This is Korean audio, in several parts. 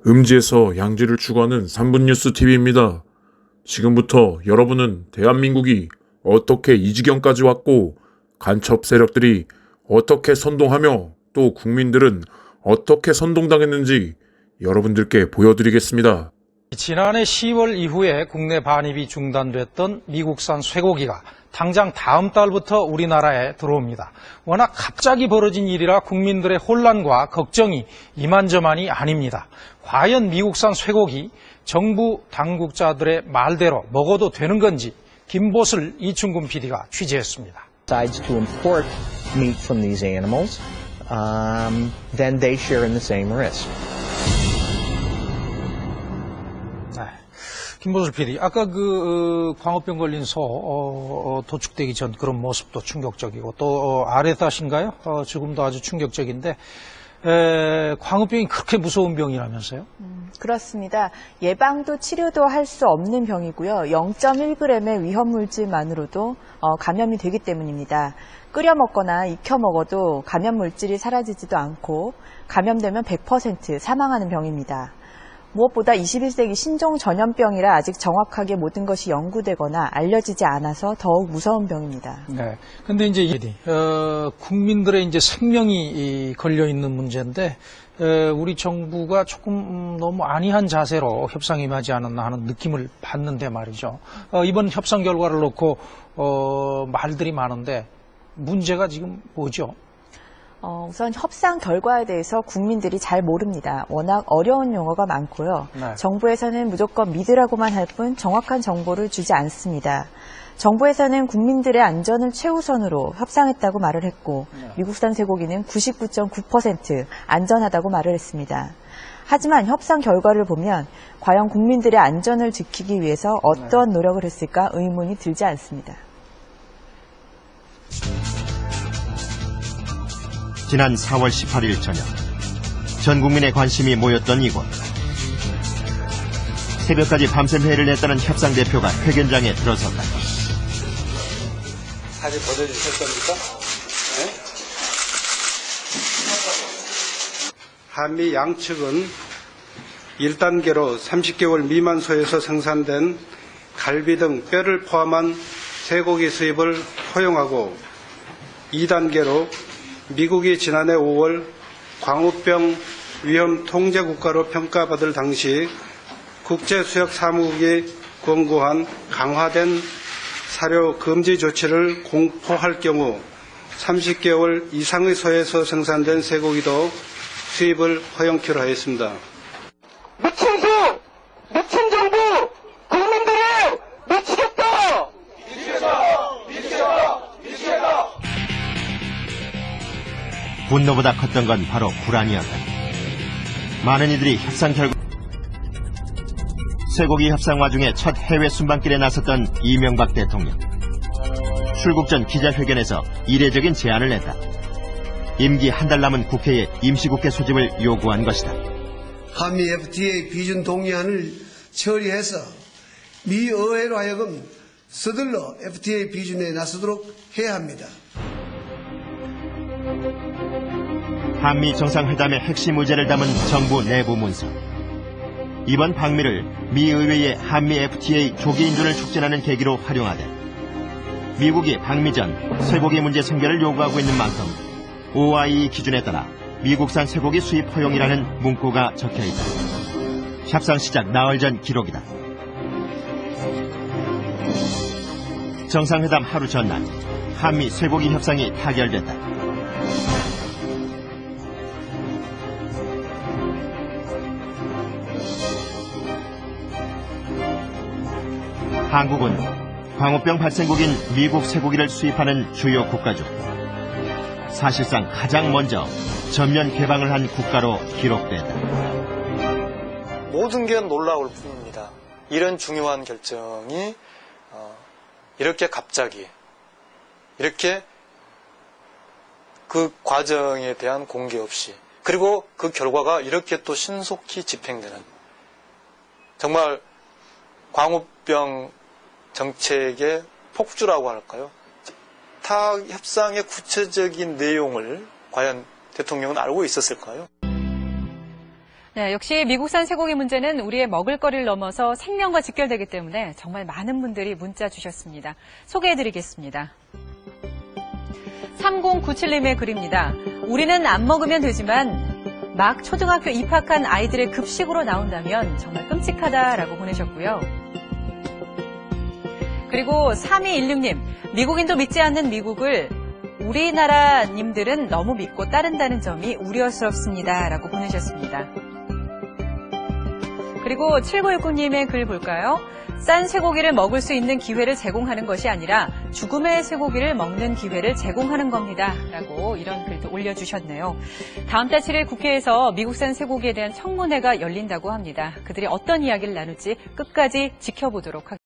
음지에서 양지를 추구하는 3분 뉴스 TV입니다. 지금부터 여러분은 대한민국이 어떻게 이 지경까지 왔고 간첩 세력들이 어떻게 선동하며 또 국민들은 어떻게 선동당했는지 여러분들께 보여드리겠습니다. 지난해 10월 이후에 국내 반입이 중단됐던 미국산 쇠고기가 당장 다음 달부터 우리나라에 들어옵니다. 워낙 갑자기 벌어진 일이라 국민들의 혼란과 걱정이 이만저만이 아닙니다. 과연 미국산 쇠고기 정부 당국자들의 말대로 먹어도 되는 건지 김보슬 이충근 PD가 취재했습니다. Decides to import meat from these animals, then they share in the same risk. 김보슬 PD, 아까 광우병 걸린 소 도축되기 전 그런 모습도 충격적이고 또 아레타신가요? 지금도 아주 충격적인데 광우병이 그렇게 무서운 병이라면서요? 그렇습니다. 예방도 치료도 할 수 없는 병이고요. 0.1g의 위험물질만으로도 감염이 되기 때문입니다. 끓여 먹거나 익혀 먹어도 감염 물질이 사라지지도 않고 감염되면 100% 사망하는 병입니다. 무엇보다 21세기 신종 전염병이라 아직 정확하게 모든 것이 연구되거나 알려지지 않아서 더욱 무서운 병입니다. 네. 근데 이제 국민들의 이제 생명이 걸려 있는 문제인데 우리 정부가 조금 너무 안이한 자세로 협상에 임하지 않았나 하는 느낌을 받는데 말이죠. 이번 협상 결과를 놓고 말들이 많은데 문제가 지금 뭐죠? 우선 협상 결과에 대해서 국민들이 잘 모릅니다. 워낙 어려운 용어가 많고요. 네. 정부에서는 무조건 믿으라고만 할 뿐 정확한 정보를 주지 않습니다. 정부에서는 국민들의 안전을 최우선으로 협상했다고 말을 했고 미국산 쇠고기는 99.9% 안전하다고 말을 했습니다. 하지만 협상 결과를 보면 과연 국민들의 안전을 지키기 위해서 어떤 노력을 했을까 의문이 들지 않습니다. 지난 4월 18일 저녁 전 국민의 관심이 모였던 이곳. 새벽까지 밤샘 회의를 했다는 협상 대표가 회견장에 들어섰다. 사진 보내주실 겁니까? 네? 한미 양측은 1단계로 30개월 미만 소에서 생산된 갈비 등 뼈를 포함한 쇠고기 수입을 허용하고 2단계로 미국이 지난해 5월 광우병 위험 통제 국가로 평가받을 당시 국제수역사무국이 권고한 강화된 사료 금지 조치를 공포할 경우 30개월 이상의 소에서 생산된 쇠고기도 수입을 허용키로 하였습니다. 미친 수! 미친 정부! 국민들을 미치겠다! 미치겠다! 분노보다 컸던 건 바로 불안이었다. 많은 이들이 협상 결과 쇠고기 협상 와중에 첫 해외 순방길에 나섰던 이명박 대통령. 출국 전 기자회견에서 이례적인 제안을 냈다. 임기 한 달 남은 국회에 임시국회 소집을 요구한 것이다. 한미 FTA 비준 동의안을 처리해서 미 의회로 하여금 서둘러 FTA 비준에 나서도록 해야 합니다. 한미 정상회담의 핵심 의제를 담은 정부 내부 문서. 이번 방미를 미 의회의 한미 FTA 조기 인준을 촉진하는 계기로 활용하되 미국이 방미 전 쇠고기 문제 선결을 요구하고 있는 만큼 OIE 기준에 따라 미국산 쇠고기 수입 허용이라는 문구가 적혀있다. 협상 시작 나흘 전 기록이다. 정상회담 하루 전날 한미 쇠고기 협상이 타결됐다. 한국은 광우병 발생국인 미국 쇠고기를 수입하는 주요 국가 중 사실상 가장 먼저 전면 개방을 한 국가로 기록됐다. 모든 게 놀라울 뿐입니다. 이런 중요한 결정이 이렇게 갑자기 이렇게 그 과정에 대한 공개 없이 그리고 그 결과가 이렇게 또 신속히 집행되는 정말 광우병 정책의 폭주라고 할까요? 타 협상의 구체적인 내용을 과연 대통령은 알고 있었을까요? 네, 역시 미국산 쇠고기 문제는 우리의 먹을거리를 넘어서 생명과 직결되기 때문에 정말 많은 분들이 문자 주셨습니다. 소개해드리겠습니다. 3097님의 글입니다. 우리는 안 먹으면 되지만 막 초등학교 입학한 아이들의 급식으로 나온다면 정말 끔찍하다라고 보내셨고요. 그리고 3216님, 미국인도 믿지 않는 미국을 우리나라님들은 너무 믿고 따른다는 점이 우려스럽습니다라고 보내셨습니다. 그리고 7969님의 글 볼까요? 싼 쇠고기를 먹을 수 있는 기회를 제공하는 것이 아니라 죽음의 쇠고기를 먹는 기회를 제공하는 겁니다. 라고 이런 글도 올려주셨네요. 다음 달 7일 국회에서 미국산 쇠고기에 대한 청문회가 열린다고 합니다. 그들이 어떤 이야기를 나눌지 끝까지 지켜보도록 하겠습니다.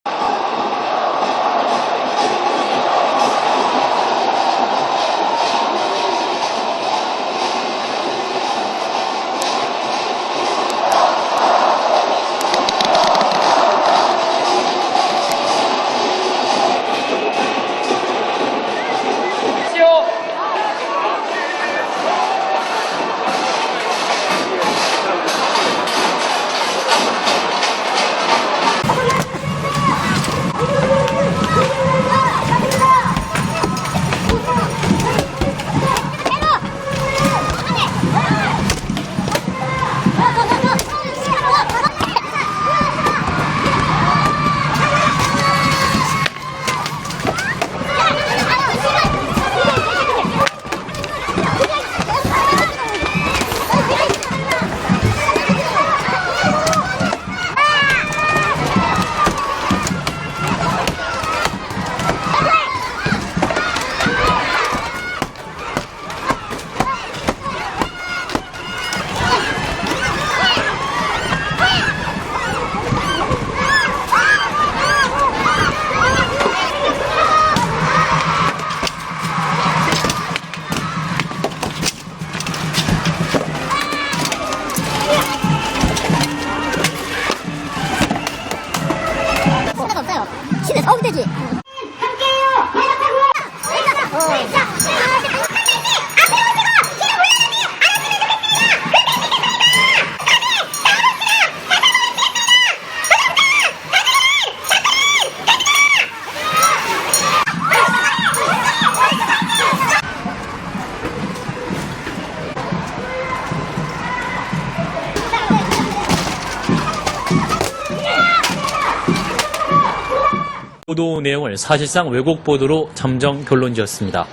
보도 내용을 사실상 왜곡 보도로 잠정 결론 지었습니다.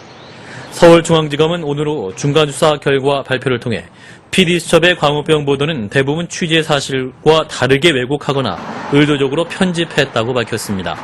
서울중앙지검은 오늘 오후 중간조사 결과 발표를 통해 PD수첩의 광우병 보도는 대부분 취재 사실과 다르게 왜곡하거나 의도적으로 편집했다고 밝혔습니다.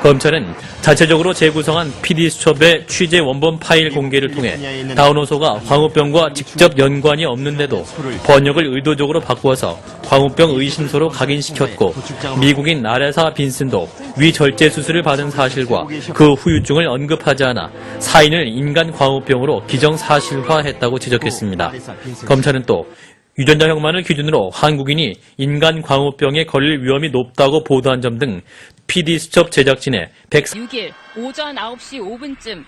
검찰은 자체적으로 재구성한 PD수첩의 취재 원본 파일 공개를 통해 다운호소가 광우병과 직접 연관이 없는데도 번역을 의도적으로 바꾸어서 광우병 의심소로 각인시켰고 미국인 아레사 빈슨도 위절제 수술을 받은 사실과 그 후유증을 언급하지 않아 사인을 인간 광우병으로 기정사실화했다고 지적했습니다. 검찰은 또 유전자 혁만을 기준으로 한국인이 인간 광우병에 걸릴 위험이 높다고 보도한 점 등 PD수첩 제작진의 6일 오전 9시 5분쯤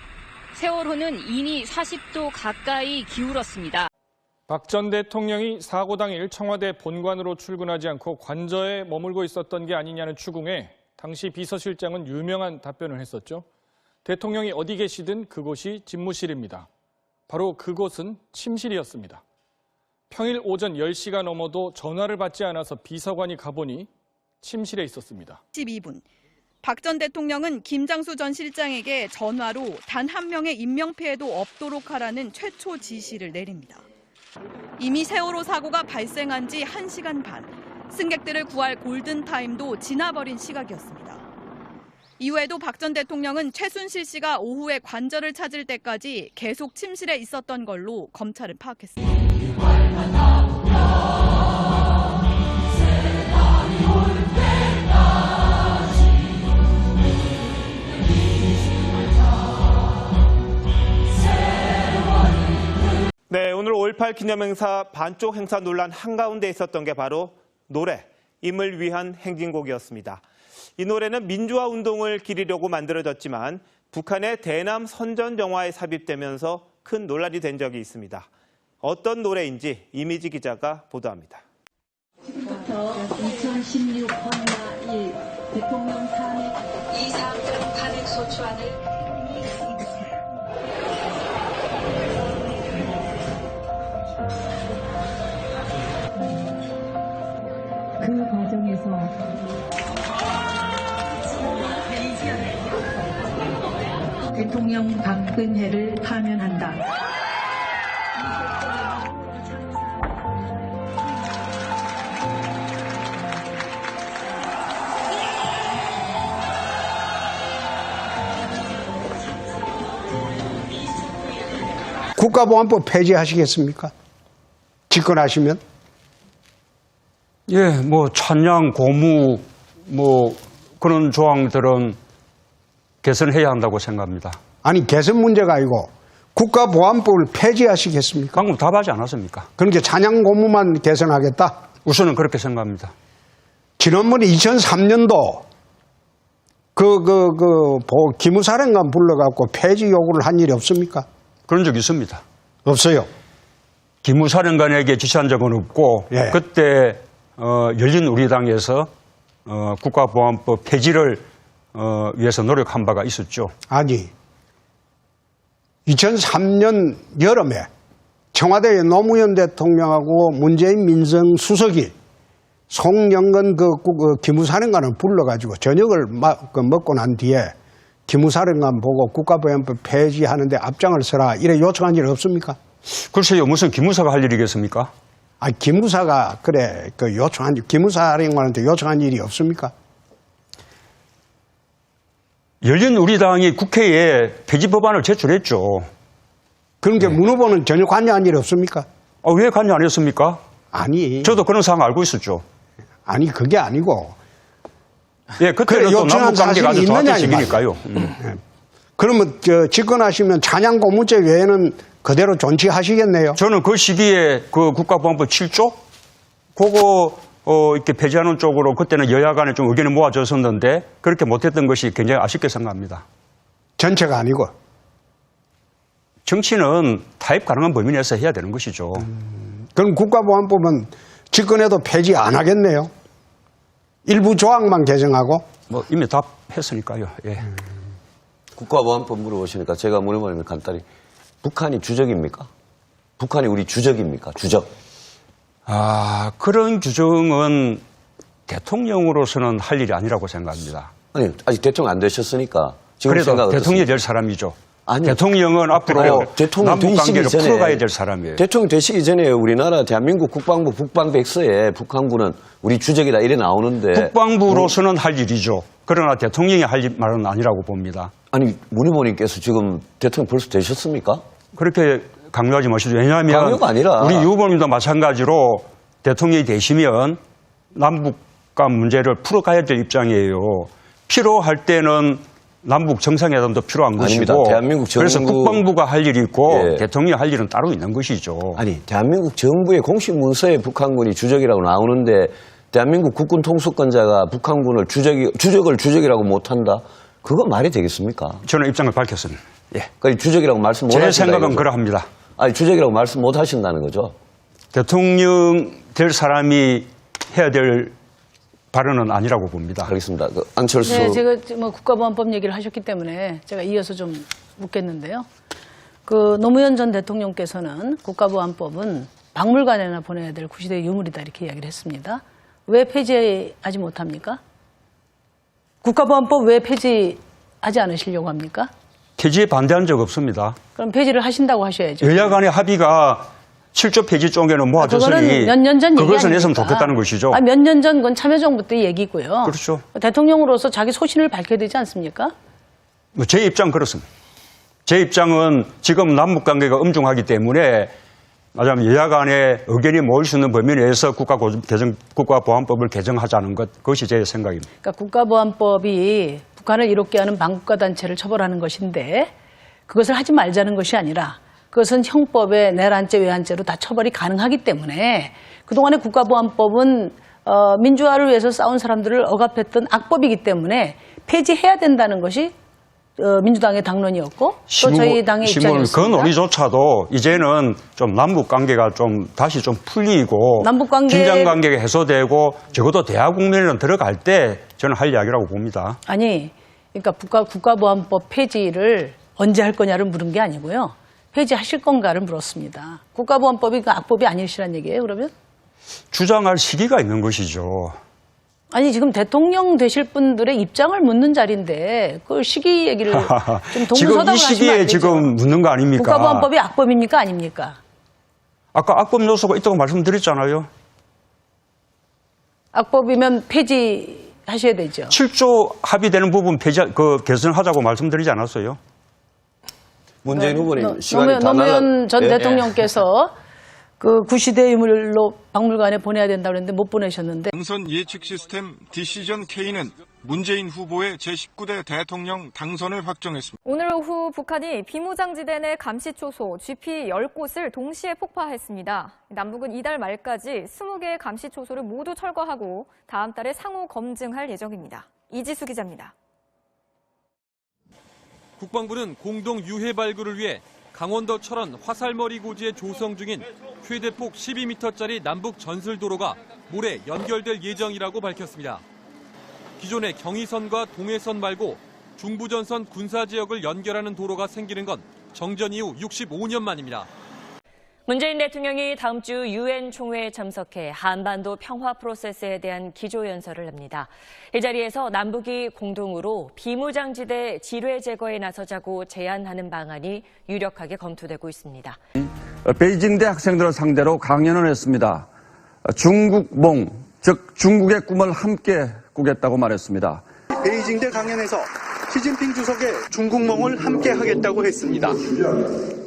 세월호는 이미 40도 가까이 기울었습니다. 박 전 대통령이 사고 당일 청와대 본관으로 출근하지 않고 관저에 머물고 있었던 게 아니냐는 추궁에 당시 비서실장은 유명한 답변을 했었죠. 대통령이 어디 계시든 그곳이 집무실입니다. 바로 그곳은 침실이었습니다. 평일 오전 10시가 넘어도 전화를 받지 않아서 비서관이 가보니 침실에 있었습니다. 12분. 박 전 대통령은 김장수 전 실장에게 전화로 단 한 명의 인명피해도 없도록 하라는 최초 지시를 내립니다. 이미 세월호 사고가 발생한 지 1시간 반, 승객들을 구할 골든타임도 지나버린 시각이었습니다. 이후에도 박 전 대통령은 최순실 씨가 오후에 관저를 찾을 때까지 계속 침실에 있었던 걸로 검찰은 파악했습니다. 네, 오늘 5.18 기념행사 반쪽 행사 논란 한가운데 있었던 게 바로 노래, 임을 위한 행진곡이었습니다. 이 노래는 민주화 운동을 기리려고 만들어졌지만 북한의 대남 선전 영화에 삽입되면서 큰 논란이 된 적이 있습니다. 어떤 노래인지 이미지 기자가 보도합니다. 지금부터 2016 헌마 1 대통령 탄핵 이 사항들은 탄핵 소추안을 그 과정에서 대통령 박근혜를 파면한다. 국가보안법 폐지하시겠습니까? 집권하시면? 예, 뭐 찬양, 고무, 뭐 그런 조항들은 개선해야 한다고 생각합니다. 아니 개선 문제가 아니고 국가보안법을 폐지하시겠습니까? 방금 답하지 않았습니까? 그러니까 찬양, 고무만 개선하겠다? 우선은 그렇게 생각합니다. 지난번에 2003년도 기무사령관 불러갖고 폐지 요구를 한 일이 없습니까? 그런 적 있습니다. 없어요. 기무사령관에게 지시한 적은 없고 예. 그때 열린 우리당에서 국가보안법 폐지를 위해서 노력한 바가 있었죠. 아니 2003년 여름에 청와대의 노무현 대통령하고 문재인 민정수석이 송영건 기무사령관을 불러가지고 저녁을 먹고 난 뒤에 기무사령관 보고 국가보안법 폐지하는데 앞장을 서라 이래 요청한 일 없습니까? 글쎄요, 무슨 기무사가 할 일이겠습니까? 아, 기무사가 그래 요청한 기무사령관한테 요청한 일이 없습니까? 열린 우리당이 국회에 폐지 법안을 제출했죠. 그러니까 문 후보는 전혀 관여한 일 없습니까? 왜 관여 안 했습니까? 아니. 저도 그런 상황 알고 있었죠. 아니 그게 아니고. 예, 그때는 또 남북 관계가 아주 정확한 시기니까요. 그러면 집권하시면 찬양 고무죄 외에는 그대로 존치하시겠네요. 저는 그 시기에 그 국가보안법 7조 그거 이렇게 폐지하는 쪽으로 그때는 여야 간에 좀 의견이 모아졌었는데 그렇게 못했던 것이 굉장히 아쉽게 생각합니다. 전체가 아니고. 정치는 타협 가능한 범위 내에서 해야 되는 것이죠. 그럼 국가보안법은 집권해도 폐지 안 하겠네요. 일부 조항만 개정하고. 뭐 이미 답했으니까요. 예. 국가보안법 물어보시니까 제가 물어보면 간단히 북한이 주적입니까? 북한이 우리 주적입니까? 주적. 그런 규정은 대통령으로서는 할 일이 아니라고 생각합니다. 아니, 아직 대통령 안 되셨으니까. 지금 그래도 생각 대통령이 될 사람이죠. 아니, 대통령은 앞으로 대통령 남북 관계를 전에, 풀어가야 될 사람이에요. 대통령 되시기 전에 우리나라 대한민국 국방부 북방백서에 북한군은 우리 주적이다 이래 나오는데. 국방부로서는 할 일이죠. 그러나 대통령이 할 말은 아니라고 봅니다. 아니, 문 후보님께서 지금 대통령 벌써 되셨습니까? 그렇게 강요하지 마시죠. 왜냐하면 강요가 아니라 우리 유 후보님도 마찬가지로 대통령이 되시면 남북 간 문제를 풀어가야 될 입장이에요. 필요할 때는 남북 정상회담도 필요한 아닙니다. 것이고 대한민국 정부... 그래서 국방부가 할 일이 있고 예. 대통령이 할 일은 따로 있는 것이죠. 아니, 대한민국 정부의 공식 문서에 북한군이 주적이라고 나오는데 대한민국 국군 통수권자가 북한군을 주적을 주적이라고 못한다? 그거 말이 되겠습니까? 저는 입장을 밝혔습니다. 예. 그러니까 주적이라고 말씀 못 하신다. 제 생각은 그러합니다. 아니, 주적이라고 말씀 못 하신다는 거죠? 대통령 될 사람이 해야 될 발언은 아니라고 봅니다. 알겠습니다. 안철수. 네, 제가 뭐 국가보안법 얘기를 하셨기 때문에 제가 이어서 좀 묻겠는데요. 노무현 전 대통령께서는 국가보안법은 박물관에나 보내야 될 구시대의 유물이다 이렇게 이야기를 했습니다. 왜 폐지하지 못합니까? 국가보안법 왜 폐지하지 않으시려고 합니까? 폐지에 반대한 적 없습니다. 그럼 폐지를 하신다고 하셔야죠. 여야 간의 합의가 7조 폐지 쪽에는 모아졌으니 그거는 몇 년 전 얘기 그것은 아닙니까? 했으면 좋겠다는 것이죠. 몇 년 전 건 참여정부 때 얘기고요. 그렇죠. 대통령으로서 자기 소신을 밝혀야 되지 않습니까? 제 입장 그렇습니다. 제 입장은 지금 남북관계가 엄중하기 때문에 말하자면 여야 간의 의견이 모일 수 있는 범위 내에서 국가보안법을 개정하자는 것, 그것이 제 생각입니다. 그러니까 국가보안법이 북한을 이롭게 하는 반국가 단체를 처벌하는 것인데 그것을 하지 말자는 것이 아니라 그것은 형법의 내란죄, 외환죄로 다 처벌이 가능하기 때문에 그동안의 국가보안법은 민주화를 위해서 싸운 사람들을 억압했던 악법이기 때문에 폐지해야 된다는 것이 민주당의 당론이었고 또 저희 당의 그 입장이었습니다. 논의조차도 이제는 좀 남북 관계가 좀 다시 좀 풀리고 남북 관계 긴장 관계가 해소되고 적어도 대화 국면에 들어갈 때 저는 할 이야기라고 봅니다. 아니, 그러니까 국가보안법 폐지를 언제 할 거냐를 물은 게 아니고요. 폐지하실 건가를 물었습니다. 국가보안법이 그 악법이 아니시란 얘기예요, 그러면? 주장할 시기가 있는 것이죠. 아니, 지금 대통령 되실 분들의 입장을 묻는 자리인데 그 시기 얘기를 좀 지금 동서답을 이 하시면 안 시기에 되죠. 지금 묻는 거 아닙니까? 국가보안법이 악법입니까, 아닙니까? 아까 악법 요소가 있다고 말씀드렸잖아요. 악법이면 폐지하셔야 되죠. 7조 합의되는 부분 개선하자고 말씀드리지 않았어요? 문재인 후보님 시간이 다 노무현 전 예. 대통령께서 그 구시대 유물로 박물관에 보내야 된다고 했는데 못 보내셨는데. 당선 예측 시스템 디시전 K는 문재인 후보의 제19대 대통령 당선을 확정했습니다. 오늘 오후 북한이 비무장지대 내 감시초소 GP 10곳을 동시에 폭파했습니다. 남북은 이달 말까지 20개의 감시초소를 모두 철거하고 다음 달에 상호 검증할 예정입니다. 이지수 기자입니다. 국방부는 공동 유해 발굴을 위해 강원도 철원 화살머리 고지에 조성 중인 최대폭 12m짜리 남북 전술도로가 모레 연결될 예정이라고 밝혔습니다. 기존의 경의선과 동해선 말고 중부전선 군사지역을 연결하는 도로가 생기는 건 정전 이후 65년 만입니다. 문재인 대통령이 다음 주 UN 총회에 참석해 한반도 평화 프로세스에 대한 기조연설을 합니다. 이 자리에서 남북이 공동으로 비무장지대 지뢰 제거에 나서자고 제안하는 방안이 유력하게 검토되고 있습니다. 베이징대 학생들을 상대로 강연을 했습니다. 중국몽, 즉 중국의 꿈을 함께 꾸겠다고 말했습니다. 베이징대 강연에서 시진핑 주석의 중국몽을 함께 하겠다고 했습니다.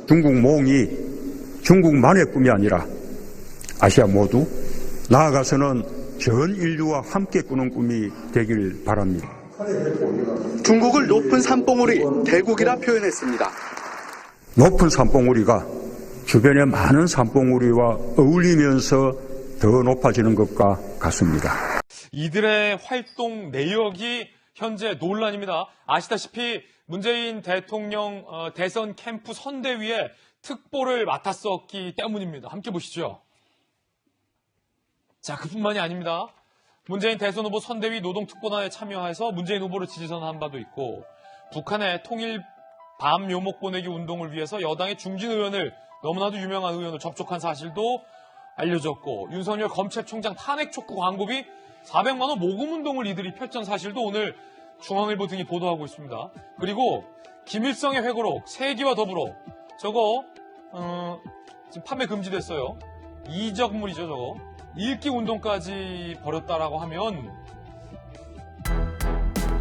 중국몽이 중국만의 꿈이 아니라 아시아 모두 나아가서는 전 인류와 함께 꾸는 꿈이 되길 바랍니다. 중국을 높은 산봉우리 대국이라 표현했습니다. 높은 산봉우리가 주변의 많은 산봉우리와 어울리면서 더 높아지는 것과 같습니다. 이들의 활동 내역이 현재 논란입니다. 아시다시피 문재인 대통령 대선 캠프 선대위에 특보를 맡았었기 때문입니다. 함께 보시죠. 자, 그뿐만이 아닙니다. 문재인 대선 후보 선대위 노동특보단에 참여해서 문재인 후보를 지지선언한 바도 있고 북한의 통일 밤 묘목 보내기 운동을 위해서 여당의 중진 의원을 너무나도 유명한 의원을 접촉한 사실도 알려졌고 윤석열 검찰총장 탄핵 촉구 광고비 400만 원 모금 운동을 이들이 펼쳤던 사실도 오늘 중앙일보 등이 보도하고 있습니다. 그리고 김일성의 회고록 세기와 더불어 저거 지금 판매 금지됐어요. 이적물이죠, 저거. 읽기 운동까지 벌였다라고 하면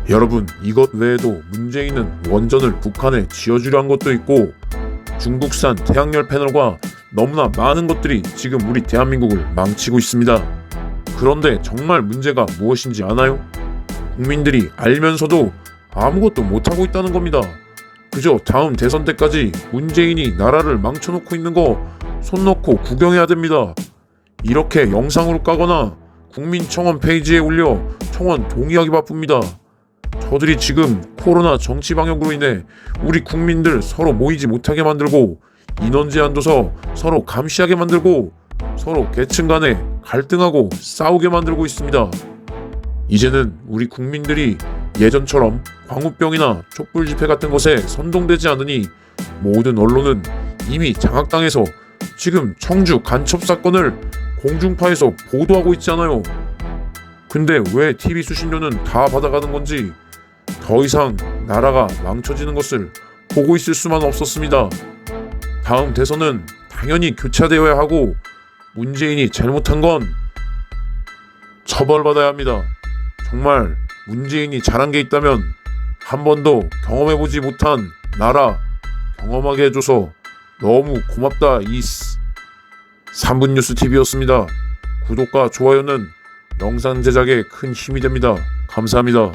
여러분, 이것 외에도 문재인은 원전을 북한에 지어주려 한 것도 있고 중국산 태양열 패널과 너무나 많은 것들이 지금 우리 대한민국을 망치고 있습니다. 그런데 정말 문제가 무엇인지 아나요? 국민들이 알면서도 아무것도 못하고 있다는 겁니다. 그저 다음 대선 때까지 문재인이 나라를 망쳐놓고 있는 거 손 놓고 구경해야 됩니다. 이렇게 영상으로 까거나 국민청원 페이지에 올려 청원 동의하기 바쁩니다. 저들이 지금 코로나 정치 방역으로 인해 우리 국민들 서로 모이지 못하게 만들고 인원 제한 둬서 서로 감시하게 만들고 서로 계층 간에 갈등하고 싸우게 만들고 있습니다. 이제는 우리 국민들이 예전처럼 광우병이나 촛불 집회 같은 것에 선동되지 않으니 모든 언론은 이미 장악당해서 지금 청주 간첩 사건을 공중파에서 보도하고 있잖아요. 근데 왜 TV 수신료는 다 받아가는 건지 더 이상 나라가 망쳐지는 것을 보고 있을 수만 없었습니다. 다음 대선은 당연히 교차되어야 하고 문재인이 잘못한 건 처벌받아야 합니다. 정말 문재인이 잘한 게 있다면 한 번도 경험해보지 못한 나라 경험하게 해줘서 너무 고맙다. 이 3분 뉴스 TV였습니다. 구독과 좋아요는 영상 제작에 큰 힘이 됩니다. 감사합니다.